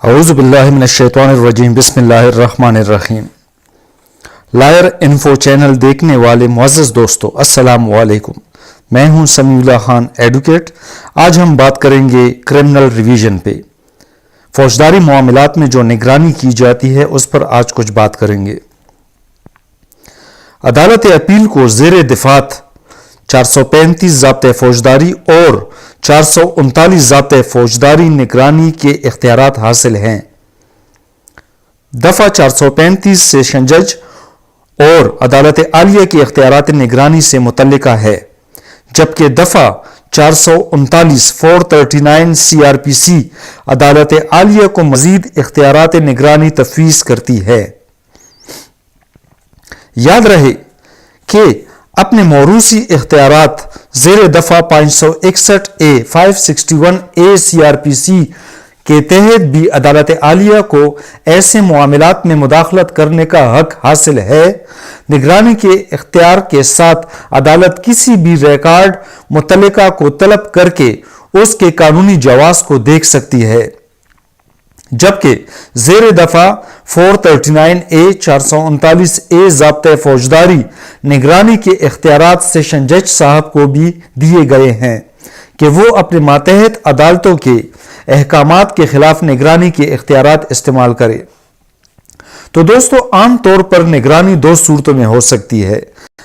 اعوذ باللہ من الشیطان الرجیم بسم اللہ الرحمن الرحیم۔ لائر انفو چینل دیکھنے والے معزز دوستو السلام علیکم، میں ہوں سمیع اللہ خان ایڈوکیٹ۔ آج ہم بات کریں گے کرمنل ریویژن پہ، فوجداری معاملات میں جو نگرانی کی جاتی ہے اس پر آج کچھ بات کریں گے۔ عدالت اپیل کو زیر دفعات 435 ضابطۂ فوجداری اور 439 ضابطۂ فوجداری نگرانی کے اختیارات حاصل ہیں۔ دفعہ 435 سیشن جج اور عدالت عالیہ کے اختیارات نگرانی سے متعلقہ ہے، جبکہ دفعہ 439 439 CRPC عدالت عالیہ کو مزید اختیارات نگرانی تفویض کرتی ہے۔ یاد رہے کہ اپنے موروثی اختیارات زیر دفعہ 561A 561A CRPC کے تحت بھی عدالت عالیہ کو ایسے معاملات میں مداخلت کرنے کا حق حاصل ہے۔ نگرانی کے اختیار کے ساتھ عدالت کسی بھی ریکارڈ متعلقہ کو طلب کر کے اس کے قانونی جواز کو دیکھ سکتی ہے، جبکہ زیر دفعہ 439A 439A ضابطۂ فوجداری نگرانی کے اختیارات سیشن جج صاحب کو بھی دیے گئے ہیں کہ وہ اپنے ماتحت عدالتوں کے احکامات کے خلاف نگرانی کے اختیارات استعمال کرے۔ تو دوستو، عام طور پر نگرانی دو صورتوں میں ہو سکتی ہے۔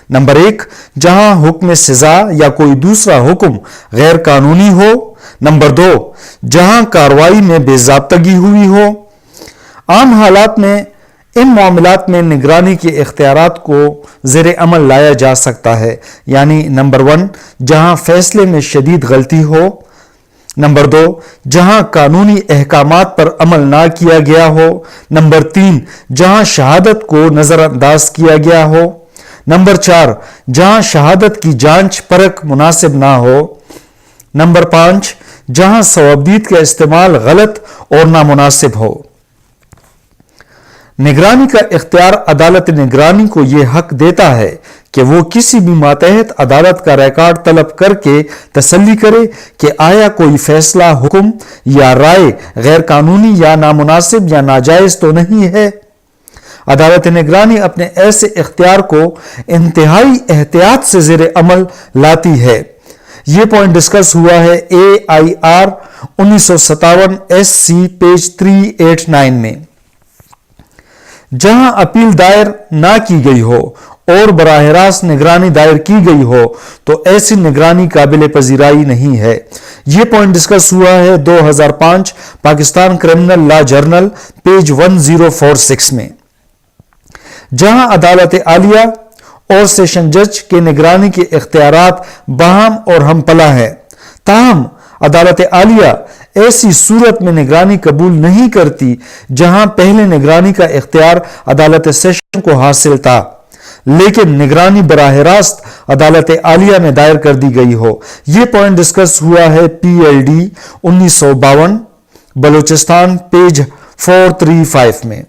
نمبر 1، جہاں حکم سزا یا کوئی دوسرا حکم غیر قانونی ہو۔ نمبر 2، جہاں کارروائی میں بے ضابطگی ہوئی ہو۔ عام حالات میں ان معاملات میں نگرانی کے اختیارات کو زیر عمل لایا جا سکتا ہے، یعنی نمبر 1، جہاں فیصلے میں شدید غلطی ہو۔ نمبر 2، جہاں قانونی احکامات پر عمل نہ کیا گیا ہو۔ نمبر 3، جہاں شہادت کو نظر انداز کیا گیا ہو۔ نمبر 4، جہاں شہادت کی جانچ پرکھ مناسب نہ ہو۔ نمبر 5، جہاں ثوابدید کا استعمال غلط اور نامناسب ہو۔ نگرانی کا اختیار عدالت نگرانی کو یہ حق دیتا ہے کہ وہ کسی بھی ماتحت عدالت کا ریکارڈ طلب کر کے تسلی کرے کہ آیا کوئی فیصلہ، حکم یا رائے غیر قانونی یا نامناسب یا ناجائز تو نہیں ہے۔ عدالت نگرانی اپنے ایسے اختیار کو انتہائی احتیاط سے زیر عمل لاتی ہے۔ یہ پوائنٹ ڈسکس ہوا ہے AIR 1957 SC پیج 389 میں۔ جہاں اپیل دائر نہ کی گئی ہو اور براہ راست نگرانی دائر کی گئی ہو تو ایسی نگرانی قابل پذیرائی نہیں ہے۔ یہ پوائنٹ ڈسکس ہوا ہے 2005 Pakistan criminal law journal page 1046 میں۔ جہاں عدالت عالیہ اور سیشن جج کے نگرانی کے اختیارات باہم اور ہم پلہ ہیں، تاہم عدالت عالیہ ایسی صورت میں نگرانی قبول نہیں کرتی جہاں پہلے نگرانی کا اختیار عدالت سیشن کو حاصل تھا، لیکن نگرانی براہ راست عدالت عالیہ میں دائر کر دی گئی ہو۔ یہ پوائنٹ ڈسکس ہوا ہے PLD 1952 بلوچستان پیج 435 میں۔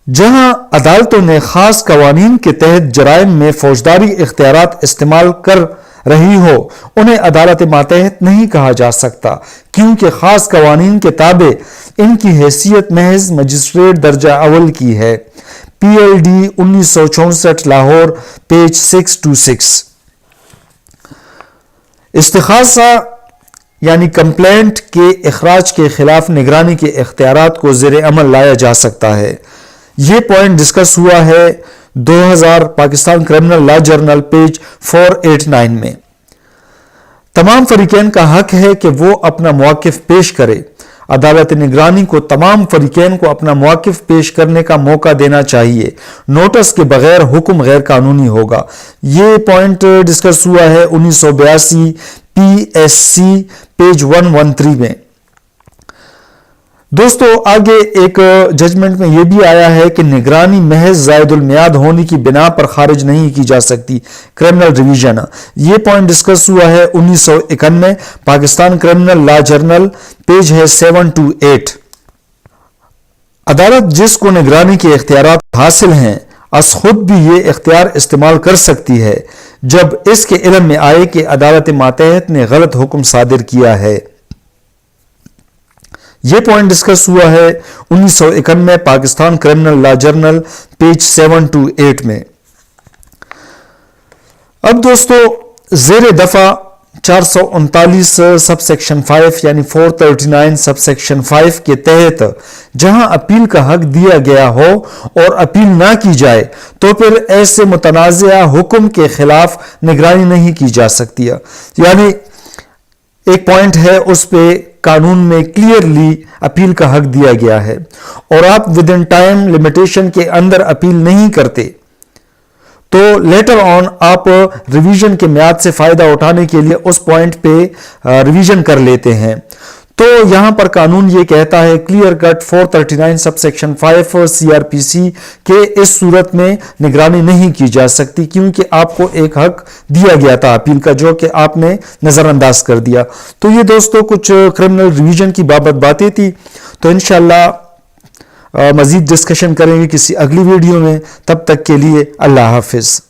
جہاں عدالتوں نے خاص قوانین کے تحت جرائم میں فوجداری اختیارات استعمال کر رہی ہو، انہیں عدالت ماتحت نہیں کہا جا سکتا، کیونکہ خاص قوانین کے تابع ان کی حیثیت محض مجسٹریٹ درجہ اول کی ہے۔ PLD 1964 Lahore page 626۔ استغاثہ یعنی کمپلینٹ کے اخراج کے خلاف نگرانی کے اختیارات کو زیر عمل لایا جا سکتا ہے۔ یہ پوائنٹ ڈسکس ہوا ہے 2000 Pakistan criminal law journal page 489 میں۔ تمام فریقین کا حق ہے کہ وہ اپنا موقف پیش کرے۔ عدالت نگرانی کو تمام فریقین کو اپنا موقف پیش کرنے کا موقع دینا چاہیے۔ نوٹس کے بغیر حکم غیر قانونی ہوگا۔ یہ پوائنٹ ڈسکس ہوا ہے 1982 PSC پیج 113 میں۔ دوستو، آگے ایک ججمنٹ میں یہ بھی آیا ہے کہ نگرانی محض زائد المیعاد ہونے کی بنا پر خارج نہیں کی جا سکتی۔ کرمنل ریویژن، یہ پوائنٹ ڈسکس ہوا ہے 1991 Pakistan criminal law journal page ہے 728۔ عدالت جس کو نگرانی کے اختیارات حاصل ہیں از خود بھی یہ اختیار استعمال کر سکتی ہے جب اس کے علم میں آئے کہ عدالت ماتحت نے غلط حکم صادر کیا ہے۔ یہ پوائنٹ ڈسکس ہوا ہے 1991 Pakistan criminal law journal page 7 to 8 میں۔ اب دوستو زیر دفعہ 439 سب سیکشن 5 یعنی 439 سب سیکشن 5 کے تحت جہاں اپیل کا حق دیا گیا ہو اور اپیل نہ کی جائے تو پھر ایسے متنازعہ حکم کے خلاف نگرانی نہیں کی جا سکتی ہے۔ یعنی ایک پوائنٹ ہے اس پہ قانون میں کلیئرلی اپیل کا حق دیا گیا ہے اور آپ ود ان ٹائم لمیٹیشن کے اندر اپیل نہیں کرتے تو لیٹر آن آپ ریویژن کے میعاد سے فائدہ اٹھانے کے لیے اس پوائنٹ پہ ریویژن کر لیتے ہیں۔ تو یہاں پر قانون یہ کہتا ہے clear cut 439 sub section 5 CRPC کہ اس صورت میں نگرانی نہیں کی جا سکتی کیونکہ آپ کو ایک حق دیا گیا تھا اپیل کا جو کہ آپ نے نظر انداز کر دیا۔ تو یہ دوستو کچھ کرمنل ریویژن کی باتیں تھی، تو انشاءاللہ مزید ڈسکشن کریں گے کسی اگلی ویڈیو میں۔ تب تک کے لیے اللہ حافظ۔